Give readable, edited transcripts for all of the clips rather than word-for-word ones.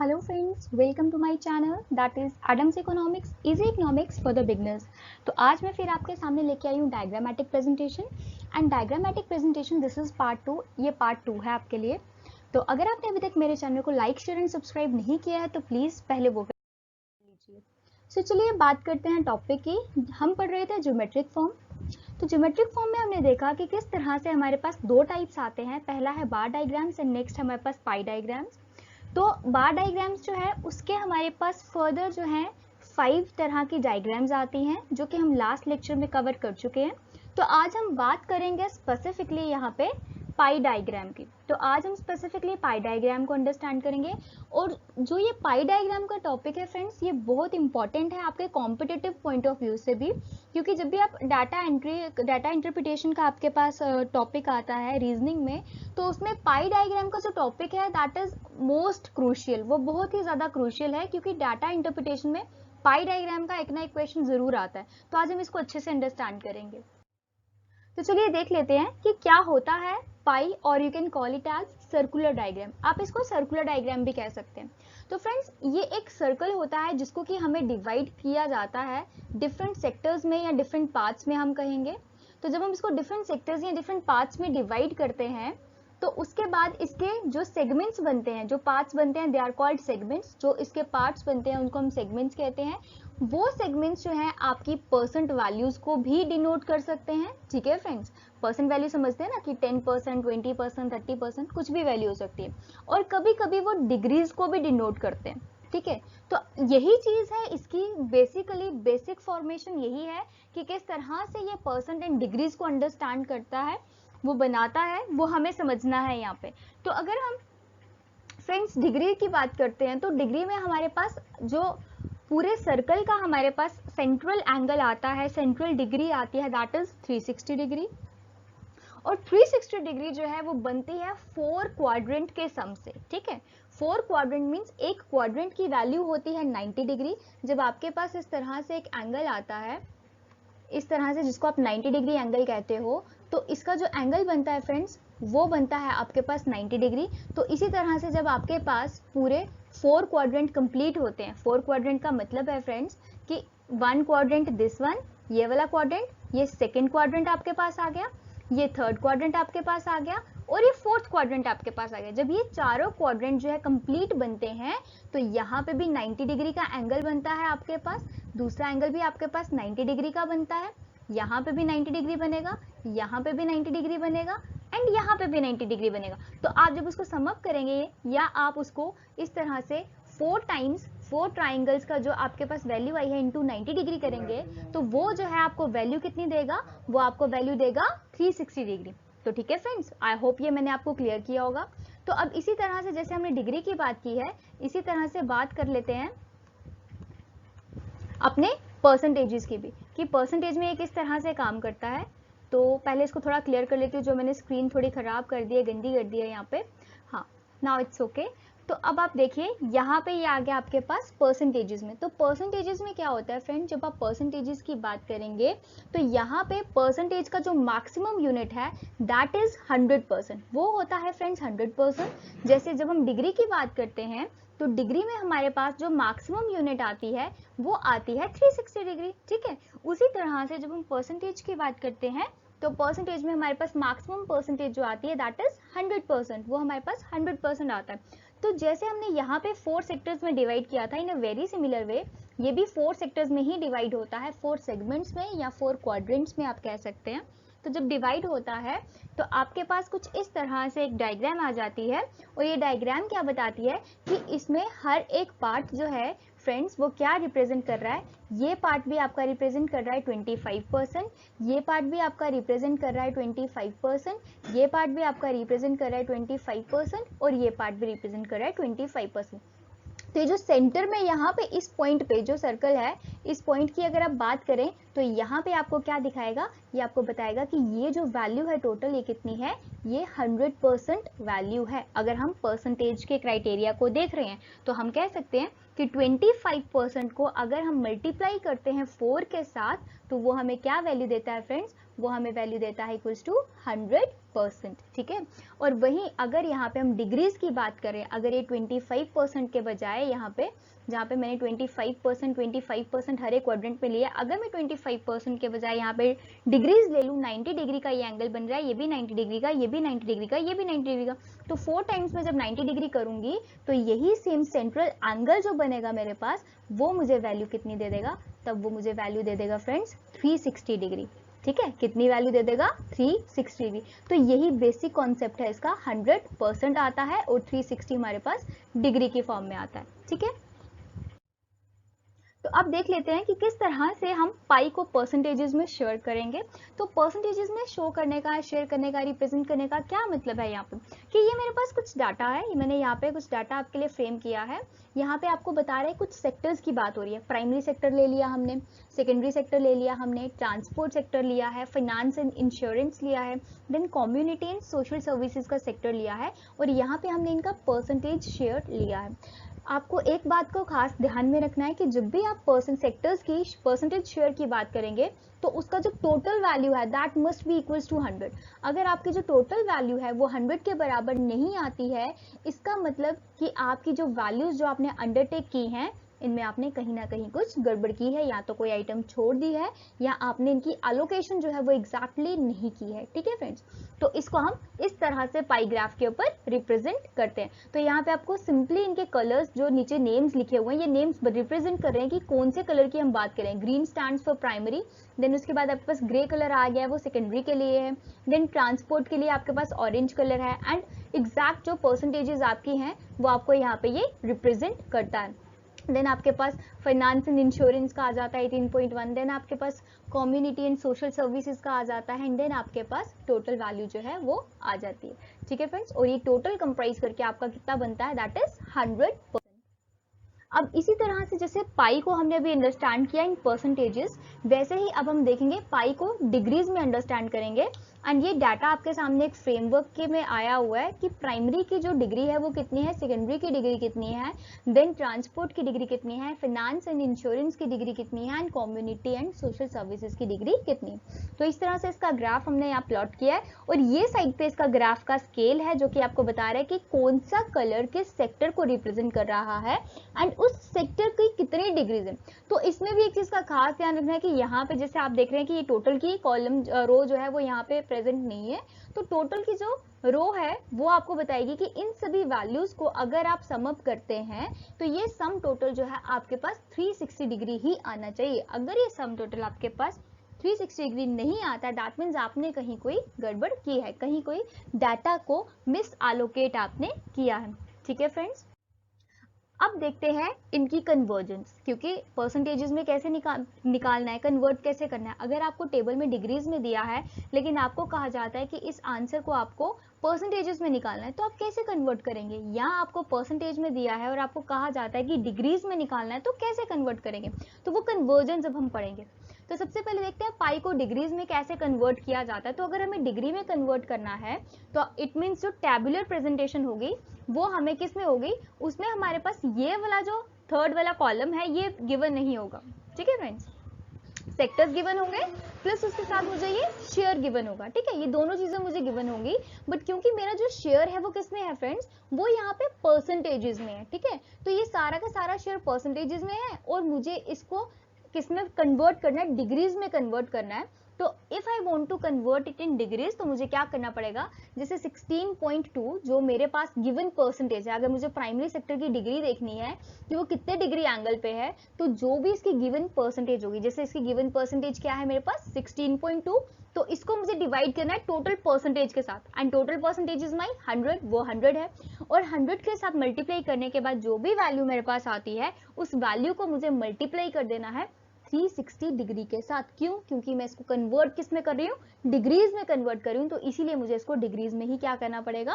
Hello friends, welcome to my channel that is Adams Economics, Easy Economics for the Beginners। तो आज मैं फिर आपके सामने लेके आई हूँ diagrammatic presentation and diagrammatic presentation this is part 2। ये पार्ट 2 है आपके लिए। तो अगर आपने अभी तक मेरे चैनल को लाइक शेयर एंड सब्सक्राइब नहीं किया है तो प्लीज़ पहले वो कर लीजिए। सो चलिए बात करते हैं टॉपिक की। हम पढ़ रहे थे ज्योमेट्रिक फॉर्म। तो ज्योमेट्रिक फॉर्म में हमने देखा कि किस तरह से हमारे पास दो टाइप्स आते हैं। पहला है बार डायग्राम्स एंड नेक्स्ट हमारे पास पाई डायग्राम्स। तो बार डायग्राम्स जो है उसके हमारे पास फर्दर जो है 5 तरह की डायग्राम्स आती हैं जो कि हम लास्ट लेक्चर में कवर कर चुके हैं। तो आज हम बात करेंगे स्पेसिफिकली यहाँ पे पाई डायग्राम की। तो आज हम स्पेसिफिकली पाई डायग्राम को अंडरस्टैंड करेंगे। और जो ये पाई डायग्राम का टॉपिक है फ्रेंड्स, ये बहुत इंपॉर्टेंट है आपके कॉम्पिटिटिव पॉइंट ऑफ व्यू से भी, क्योंकि जब भी आप डाटा इंटरप्रिटेशन का आपके पास टॉपिक आता है रीजनिंग में, तो उसमें पाई डायग्राम का जो टॉपिक है दैट इज मोस्ट क्रूशियल। वो बहुत ही ज़्यादा क्रूशियल है क्योंकि डाटा इंटरप्रिटेशन में पाई डायग्राम का एक ना एक क्वेश्चन ज़रूर आता है। तो आज हम इसको अच्छे से अंडरस्टैंड करेंगे। तो चलिए देख लेते हैं कि क्या होता है पाई, और you can call it as circular diagram. आप इसको सर्कुलर डायग्राम भी कह सकते हैं। तो फ्रेंड्स, ये एक सर्कल होता है जिसको कि हमें डिवाइड किया जाता है डिफरेंट सेक्टर्स में या डिफरेंट पार्ट्स में हम कहेंगे। तो जब हम इसको डिफरेंट सेक्टर्स या डिफरेंट पार्ट्स में डिवाइड करते हैं तो उसके बाद इसके जो सेगमेंट्स बनते हैं, जो पार्ट्स बनते हैं, दे आर कॉल्ड सेगमेंट्स। जो इसके पार्ट्स बनते हैं उनको हम सेगमेंट्स कहते हैं। वो सेगमेंट्स जो है आपकी परसेंट वैल्यूज को भी डिनोट कर सकते हैं। ठीक है फ्रेंड्स, परसेंट वैल्यू समझते हैं ना कि 10%, 20%, 30%, कुछ भी वैल्यू हो सकती है। और कभी कभी वो डिग्रीज को भी डिनोट करते हैं। ठीक है, तो यही चीज है इसकी बेसिकली बेसिक फॉर्मेशन यही है कि किस तरह से ये परसेंट एंड डिग्रीज को अंडरस्टैंड करता है, वो बनाता है, वो हमें समझना है यहाँ पे। तो अगर हम फ्रेंड्स डिग्री की बात करते हैं तो डिग्री में हमारे पास जो पूरे सर्कल का हमारे पास सेंट्रल एंगल आता है, सेंट्रल डिग्री आती है, दैट इज 360 डिग्री। और 360 डिग्री जो है वो बनती है 4 क्वाड्रेंट के सम से। ठीक है, 4 क्वाड्रेंट मीन्स एक क्वाड्रेंट की वैल्यू होती है 90 डिग्री। जब आपके पास इस तरह से एक एंगल आता है, इस तरह से, जिसको आप 90 डिग्री एंगल कहते हो, तो इसका जो एंगल बनता है फ्रेंड्स वो बनता है आपके पास 90 डिग्री। तो इसी तरह से जब आपके पास पूरे 4 क्वाड्रेंट कंप्लीट होते हैं, 4 क्वाड्रेंट का मतलब है फ्रेंड्स कि 1 क्वाड्रेंट दिस वन, ये वाला क्वाड्रेंट, ये सेकंड क्वाड्रेंट आपके पास आ गया, ये थर्ड क्वाड्रेंट आपके पास आ गया और ये फोर्थ क्वाड्रेंट आपके पास आ गया। जब ये चारों क्वाड्रेंट जो है कंप्लीट बनते हैं तो यहाँ पे भी 90 डिग्री का एंगल बनता है आपके पास, दूसरा एंगल भी आपके पास 90 डिग्री का बनता है, यहाँ पे भी 90 डिग्री बनेगा, यहाँ पे भी 90 डिग्री बनेगा एंड यहाँ पे भी 90 डिग्री बनेगा। तो आप जब उसको सम अप करेंगे या आप उसको इस तरह से 4 टाइम्स 4 ट्राइंगल्स का जो आपके पास वैल्यू आई है इंटू 90 डिग्री करेंगे तो वो जो है आपको वैल्यू कितनी देगा, वो आपको वैल्यू देगा 360 डिग्री। तो ठीक है फ्रेंड्स, आई होप ये मैंने आपको क्लियर किया होगा। तो अब इसी तरह से जैसे हमने डिग्री की बात की है, इसी तरह से बात कर लेते हैं अपने परसेंटेजेस की भी, कि परसेंटेज में ये किस तरह से काम करता है। तो पहले इसको थोड़ा क्लियर कर लेती हूँ, जो मैंने स्क्रीन थोड़ी खराब कर दी है, गंदी कर दी है यहाँ पे। हाँ, नाउ इट्स ओके। तो अब आप देखिए यहाँ पे ये आ गया आपके पास परसेंटेजेस में। तो परसेंटेजेस में क्या होता है फ्रेंड, जब आप परसेंटेजेस की बात करेंगे तो यहाँ पे परसेंटेज का जो मैक्सिमम यूनिट है दैट इज 100%। वो होता है फ्रेंड्स 100%। जैसे जब हम डिग्री की बात करते हैं तो डिग्री में हमारे पास जो मैक्सिमम यूनिट आती है वो आती है 360 डिग्री। ठीक है, उसी तरह से जब हम परसेंटेज की बात करते हैं तो परसेंटेज में हमारे पास मैक्सिमम परसेंटेज जो आती है दैट इज 100%। वो हमारे पास 100% आता है। तो जैसे हमने यहाँ पे 4 सेक्टर्स में डिवाइड किया था, इन अ वेरी सिमिलर वे ये भी 4 सेक्टर्स में ही डिवाइड होता है, 4 सेगमेंट्स में या 4 क्वाड्रेंट्स में आप कह सकते हैं। तो जब डिवाइड होता है तो आपके पास कुछ इस तरह से एक डायग्राम आ जाती है। और ये डायग्राम क्या बताती है कि इसमें हर एक पार्ट जो है फ्रेंड्स वो क्या रिप्रेजेंट कर रहा है। ये पार्ट भी आपका रिप्रेजेंट कर रहा है 25%, ये पार्ट भी आपका रिप्रेजेंट कर रहा है 25%, ये पार्ट भी आपका रिप्रेजेंट कर रहा है 25% और ये पार्ट भी रिप्रेजेंट कर रहा है 25%। तो ये जो सेंटर में यहाँ पे इस पॉइंट पे जो सर्कल है, इस पॉइंट की अगर आप बात करें तो यहाँ पे आपको क्या दिखाएगा, ये आपको बताएगा कि ये जो वैल्यू है टोटल ये कितनी है, ये 100% वैल्यू है। अगर हम परसेंटेज के क्राइटेरिया को देख रहे हैं तो हम कह सकते हैं कि 25% को अगर हम मल्टीप्लाई करते हैं 4 के साथ तो वो हमें क्या वैल्यू देता है फ्रेंड्स, वो हमें वैल्यू देता है इक्वल्स टू 100%, ठीक है। और वहीं अगर यहाँ पे हम डिग्रीज की बात करें, अगर ये 25% के बजाय यहाँ पे, जहाँ पे मैंने 25% हर एक क्वाड्रेंट में लिया, अगर मैं 25% के बजाय यहाँ पे डिग्रीज ले लूँ, 90 डिग्री का ये एंगल बन रहा है, ये भी 90 डिग्री का, ये भी 90 डिग्री का, ये भी 90 डिग्री का, तो 4 टाइम्स में जब 90 डिग्री करूंगी तो यही सेम सेंट्रल एंगल जो बनेगा मेरे पास, वो मुझे वैल्यू कितनी दे देगा, तब वो मुझे वैल्यू दे देगा फ्रेंड्स 360 डिग्री, ठीक है। कितनी वैल्यू दे देगा, 360 डिग्री। तो यही बेसिक कॉन्सेप्ट है इसका, 100% आता है और 360 हमारे पास डिग्री की फॉर्म में आता है, ठीक है। तो अब देख लेते हैं कि किस तरह से हम पाई को परसेंटेजेस में शेयर करेंगे। तो परसेंटेजेस में शो करने का, शेयर करने का, रिप्रेजेंट करने का क्या मतलब है यहाँ पे, कि ये मेरे पास कुछ डाटा है, मैंने यहाँ पे कुछ डाटा आपके लिए फ्रेम किया है। यहाँ पे आपको बता रहे हैं कुछ सेक्टर्स की बात हो रही है, प्राइमरी सेक्टर ले लिया हमने, सेकेंडरी सेक्टर ले लिया हमने, ट्रांसपोर्ट सेक्टर लिया है, फाइनेंस एंड इंश्योरेंस लिया है, then community and social services का सेक्टर लिया है, और यहाँ पे हमने इनका परसेंटेज शेयर लिया है। आपको एक बात को खास ध्यान में रखना है कि जब भी आप सेक्टर्स की परसेंटेज शेयर की बात करेंगे तो उसका जो टोटल वैल्यू है that must be equals to 100। अगर आपकी जो टोटल वैल्यू है वो 100 के बराबर नहीं आती है, इसका मतलब कि आपकी जो वैल्यूज जो आपने अंडरटेक की हैं इनमें आपने कहीं ना कहीं कुछ गड़बड़ की है, या तो कोई आइटम छोड़ दी है, या आपने इनकी एलोकेशन जो है वो एग्जैक्टली नहीं की है, ठीक है फ्रेंड्स। तो इसको हम इस तरह से पाई ग्राफ के ऊपर रिप्रेजेंट करते हैं। तो यहाँ पे आपको सिंपली इनके कलर्स जो नीचे नेम्स लिखे हुए हैं, ये नेम्स रिप्रेजेंट कर रहे हैं कि कौन से कलर की हम बात करें। Green stands for primary, then उसके बाद आपके पास ग्रे कलर आ गया है, वो सेकेंडरी के लिए है, देन ट्रांसपोर्ट के लिए आपके पास ऑरेंज कलर है, एंड एग्जैक्ट जो परसेंटेजेस आपकी हैं वो आपको यहाँ पे ये रिप्रेजेंट करता है। देन आपके पास फाइनेंस एंड इंश्योरेंस का आ जाता है 18.1, देन आपके पास कम्युनिटी एंड सोशल सर्विसेज का आ जाता है, एंड देन आपके पास टोटल वैल्यू जो है वो आ जाती है, ठीक है फ्रेंड्स। और ये टोटल कंप्राइज करके आपका कितना बनता है, दैट इज 100%। अब इसी तरह से जैसे पाई को हमने अभी अंडरस्टैंड किया इन परसेंटेजेस, वैसे ही अब हम देखेंगे पाई को डिग्रीज में अंडरस्टैंड करेंगे। एंड ये डाटा आपके सामने एक फ्रेमवर्क के में आया हुआ है कि प्राइमरी की जो डिग्री है वो कितनी है, सेकेंडरी की डिग्री कितनी है, देन ट्रांसपोर्ट की डिग्री कितनी है, फाइनेंस एंड इंश्योरेंस की डिग्री कितनी है, and community and social services की डिग्री कितनी है। तो इस तरह से इसका ग्राफ हमने यहाँ प्लॉट किया है, और ये साइड पे इसका ग्राफ का स्केल है जो कि आपको बता रहा है कि कौन सा कलर किस सेक्टर को रिप्रेजेंट कर रहा है एंड उस सेक्टर की कितनी डिग्रीज है। तो इसमें भी एक चीज का खास ध्यान रखना है कि यहाँ पे जैसे आप देख रहे हैं कि ये टोटल की कॉलम रो जो है वो यहाँ पे प्रेजेंट नहीं है, तो टोटल की जो रो है वो आपको बताएगी कि इन सभी वैल्यूज को अगर आप सम अप करते हैं तो ये सम टोटल जो है आपके पास 360 डिग्री ही आना चाहिए। अगर ये सम टोटल आपके पास 360 डिग्री नहीं आता, दैट मीन्स आपने कहीं कोई गड़बड़ की है, कहीं कोई डाटा को मिस एलोकेट आपने किया है, ठीक है फ्रेंड्स। अब देखते हैं इनकी कन्वर्जेंस, क्योंकि परसेंटेजेस में कैसे निकालना है, कन्वर्ट कैसे करना है। अगर आपको टेबल में डिग्रीज में दिया है लेकिन आपको कहा जाता है कि इस आंसर को आपको परसेंटेजेस में निकालना है, तो आप कैसे कन्वर्ट करेंगे। या आपको परसेंटेज में दिया है और आपको कहा जाता है कि डिग्रीज में निकालना है, तो कैसे कन्वर्ट करेंगे। तो वो कन्वर्जन जब हम पढ़ेंगे, तो सबसे पहले देखते हैं पाई को डिग्रीज में कैसे कन्वर्ट किया जाता है। तो अगर हमें डिग्री में कन्वर्ट करना है तो इट मीन्स जो टेबुलर प्रेजेंटेशन होगी वो हमें किस में होगी, उसमें हमारे पास ये वाला जो थर्ड वाला कॉलम है ये गिवन नहीं होगा, ठीक है फ्रेंड्स। सेक्टर्स गिवन होंगे प्लस उसके साथ मुझे ये शेयर गिवन होगा, ठीक है, ये दोनों चीजें मुझे गिवन होंगी। बट क्योंकि मेरा जो शेयर है वो किस में है फ्रेंड्स, वो यहाँ पे परसेंटेजेस में है, ठीक है। तो ये सारा का सारा शेयर परसेंटेजेस में है और मुझे इसको किस में कन्वर्ट करना है, डिग्रीज में कन्वर्ट करना है। तो if I want to convert it in degrees तो मुझे क्या करना पड़ेगा, जैसे 16.2 जो मेरे पास गिवन परसेंटेज है, अगर मुझे प्राइमरी सेक्टर की डिग्री देखनी है कि वो कितने डिग्री एंगल पे है, तो जो भी इसकी गिवन परसेंटेज होगी, जैसे इसकी गिवन परसेंटेज क्या है मेरे पास 16.2, तो इसको मुझे डिवाइड करना है टोटल परसेंटेज के साथ, and total percentage is my 100, वो 100 है, और 100 के साथ मल्टीप्लाई करने के बाद जो भी वैल्यू मेरे पास आती है उस वैल्यू को मुझे मल्टीप्लाई कर देना है 360 डिग्री के साथ। क्यों, क्योंकि मैं इसको कन्वर्ट किस में कर रही हूँ, डिग्रीज में कन्वर्ट कर रही हूँ, तो इसीलिए मुझे इसको डिग्रीज में ही क्या करना पड़ेगा,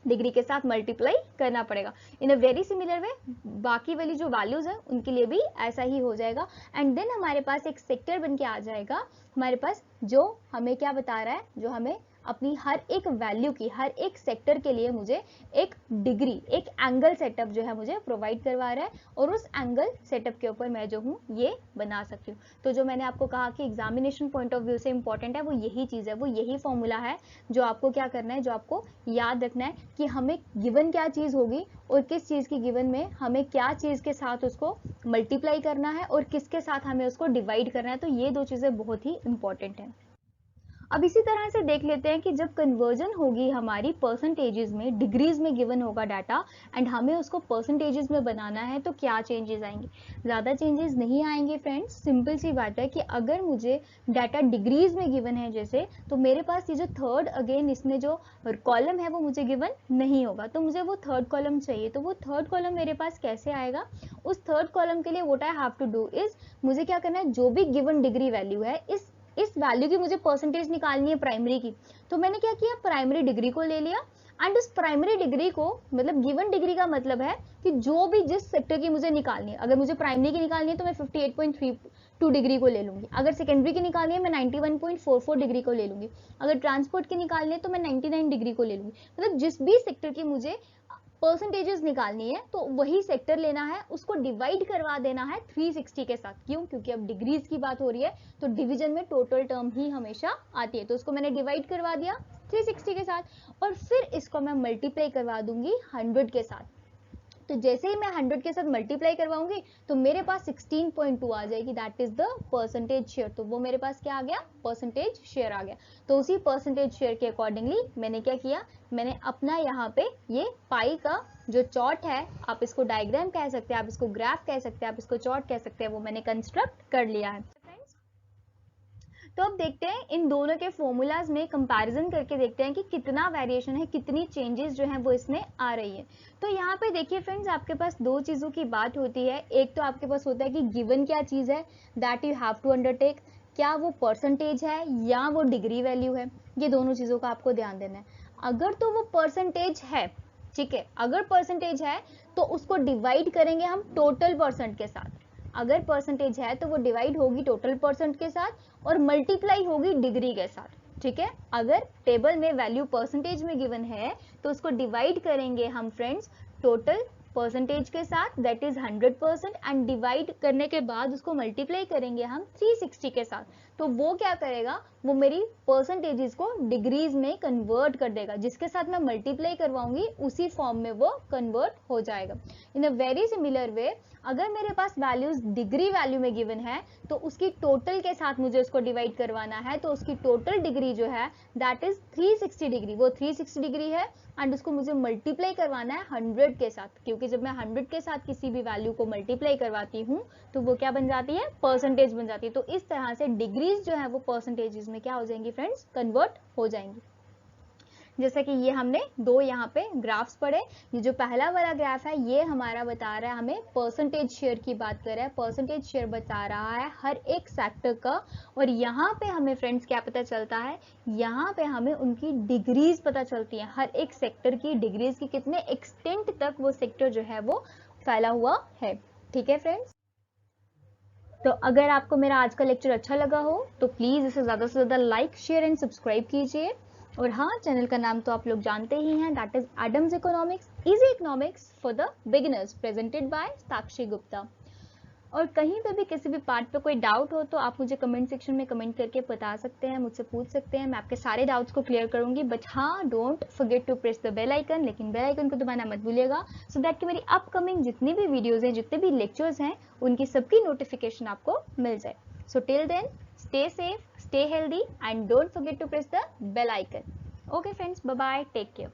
डिग्री के साथ मल्टीप्लाई करना पड़ेगा। इन अ वेरी सिमिलर वे बाकी वाली जो वैल्यूज है उनके लिए भी ऐसा ही हो जाएगा। एंड देन हमारे पास एक सेक्टर बन के आ जाएगा हमारे पास, जो हमें क्या बता रहा है, जो हमें अपनी हर एक वैल्यू की, हर एक सेक्टर के लिए मुझे एक डिग्री, एक एंगल सेटअप जो है मुझे प्रोवाइड करवा रहा है, और उस एंगल सेटअप के ऊपर मैं जो हूँ ये बना सकती हूँ। तो जो मैंने आपको कहा कि एग्जामिनेशन पॉइंट ऑफ व्यू से इंपॉर्टेंट है, वो यही चीज़ है, वो यही फॉर्मूला है जो आपको क्या करना है, जो आपको याद रखना है कि हमें गिवन क्या चीज़ होगी और किस चीज़ की गिवन में हमें क्या चीज़ के साथ उसको मल्टीप्लाई करना है और किसके साथ हमें उसको डिवाइड करना है। तो ये दो चीज़ें बहुत ही इंपॉर्टेंट हैं। अब इसी तरह से देख लेते हैं कि जब कन्वर्जन होगी हमारी परसेंटेजेस में, डिग्रीज में गिवन होगा डाटा, एंड हमें उसको परसेंटेजेस में बनाना है, तो क्या चेंजेस आएंगे? ज़्यादा चेंजेस नहीं आएंगे फ्रेंड्स। सिंपल सी बात है कि अगर मुझे डाटा डिग्रीज में गिवन है जैसे, तो मेरे पास ये जो थर्ड अगेन इसमें जो कॉलम है वो मुझे गिवन नहीं होगा, तो मुझे वो थर्ड कॉलम चाहिए। तो वो थर्ड कॉलम मेरे पास कैसे आएगा? उस थर्ड कॉलम के लिए what I have to do is, मुझे क्या करना है, जो भी गिवन डिग्री वैल्यू है, इस वैल्यू की मुझे परसेंटेज निकालनी है प्राइमरी की। तो मैंने क्या किया, प्राइमरी डिग्री को ले लिया, एंड उस प्राइमरी डिग्री को, मतलब गिवन डिग्री का मतलब है कि जो भी जिस सेक्टर की मुझे निकालनी है, अगर मुझे प्राइमरी की निकालनी है तो मैं 58.32 डिग्री को ले लूंगी, अगर सेकेंडरी की निकालनी है मैं 91.44 डिग्री को ले लूंगी, अगर ट्रांसपोर्ट की निकालनी है तो मैं 99 डिग्री को ले लूंगी। मतलब जिस भी सेक्टर की मुझे परसेंटेजेस निकालनी है तो वही सेक्टर लेना है, उसको डिवाइड करवा देना है 360 के साथ। क्यों? क्योंकि अब डिग्रीज की बात हो रही है, तो डिवीजन में टोटल टर्म ही हमेशा आती है, तो उसको मैंने डिवाइड करवा दिया 360 के साथ, और फिर इसको मैं मल्टीप्लाई करवा दूंगी 100 के साथ। तो जैसे ही मैं 100 के साथ मल्टीप्लाई करवाऊंगी तो मेरे पास 16.2 आ जाएगी, that is the percentage share. तो वो मेरे पास क्या आ गया, परसेंटेज शेयर आ गया। तो उसी परसेंटेज शेयर के अकॉर्डिंगली मैंने क्या किया, मैंने अपना यहाँ पे ये पाई का जो चार्ट है, आप इसको डायग्राम कह सकते हैं, आप इसको ग्राफ कह सकते हैं, आप इसको चार्ट कह सकते हैं, वो मैंने कंस्ट्रक्ट कर लिया है। तो अब देखते हैं इन दोनों के फॉर्मूलाज में कंपैरिजन करके देखते हैं कि कितना वेरिएशन है, कितनी चेंजेस जो है वो इसमें आ रही है। तो यहाँ पे देखिए फ्रेंड्स, आपके पास दो चीज़ों की बात होती है। एक तो आपके पास होता है कि गिवन क्या चीज़ है, that you have to undertake, क्या वो परसेंटेज है या वो डिग्री वैल्यू है। ये दोनों चीज़ों का आपको ध्यान देना है। अगर तो वो परसेंटेज है, ठीक है, अगर परसेंटेज है तो उसको डिवाइड करेंगे हम टोटल परसेंट के साथ। अगर परसेंटेज है तो वो डिवाइड होगी टोटल परसेंट के साथ और मल्टीप्लाई होगी डिग्री के साथ, ठीक है। अगर टेबल में वैल्यू परसेंटेज में गिवन है तो उसको डिवाइड करेंगे हम फ्रेंड्स टोटल परसेंटेज के साथ, दैट इज 100%, एंड डिवाइड करने के बाद उसको मल्टीप्लाई करेंगे हम 360 के साथ। तो वो क्या करेगा, वो मेरी परसेंटेजेस को डिग्रीज में कन्वर्ट कर देगा, जिसके साथ मैं मल्टीप्लाई करवाऊंगी उसी फॉर्म में वो कन्वर्ट हो जाएगा। इन अ वेरी सिमिलर वे, अगर मेरे पास वैल्यूज डिग्री वैल्यू में गिवन है तो उसकी टोटल के साथ मुझे उसको डिवाइड करवाना है, तो उसकी टोटल डिग्री जो है दैट इज 360 डिग्री, वो 360 डिग्री है, एंड उसको मुझे मल्टीप्लाई करवाना है 100 के साथ, क्योंकि जब मैं 100 के साथ किसी भी वैल्यू को मल्टीप्लाई करवाती हूँ तो वो क्या बन जाती है, परसेंटेज बन जाती है। तो इस तरह से डिग्रीज जो है वो परसेंटेजेस में क्या हो जाएंगी फ्रेंड्स, कन्वर्ट हो जाएंगी। जैसे कि ये हमने दो यहाँ पे ग्राफ्स पढ़े। ये जो पहला वाला ग्राफ है ये हमारा बता रहा है, हमें परसेंटेज शेयर की बात कर रहा है, परसेंटेज शेयर बता रहा है हर एक सेक्टर का। और यहाँ पे हमें फ्रेंड्स क्या पता चलता है, यहाँ पे हमें उनकी डिग्रीज पता चलती है, हर एक सेक्टर की डिग्रीज की, कितने एक्सटेंट तक वो सेक्टर जो है वो फैला हुआ है। ठीक है फ्रेंड्स, तो अगर आपको मेरा आज का लेक्चर अच्छा लगा हो तो प्लीज़ इसे ज़्यादा से ज़्यादा लाइक, शेयर एंड सब्सक्राइब कीजिए। और हाँ, चैनल का नाम तो आप लोग जानते ही हैं, that is Adams economics, easy economics for the beginners, presented by Sakshi Gupta. और कहीं पे भी किसी भी पार्ट पे कोई डाउट हो तो आप मुझे कमेंट सेक्शन में कमेंट करके बता सकते हैं, मुझसे पूछ सकते हैं, मैं आपके सारे डाउट्स को क्लियर करूंगी। बट हाँ, don't forget to press the bell icon, लेकिन बेल आइकन को दबाना मत भूलिएगा, सो दैट कि मेरी अपकमिंग जितनी भी वीडियोज हैं, जितने भी लेक्चर्स हैं, उनकी सबकी नोटिफिकेशन आपको मिल जाए। So till then, stay safe, stay healthy, and don't forget to press the bell icon. Okay friends, bye bye, take care.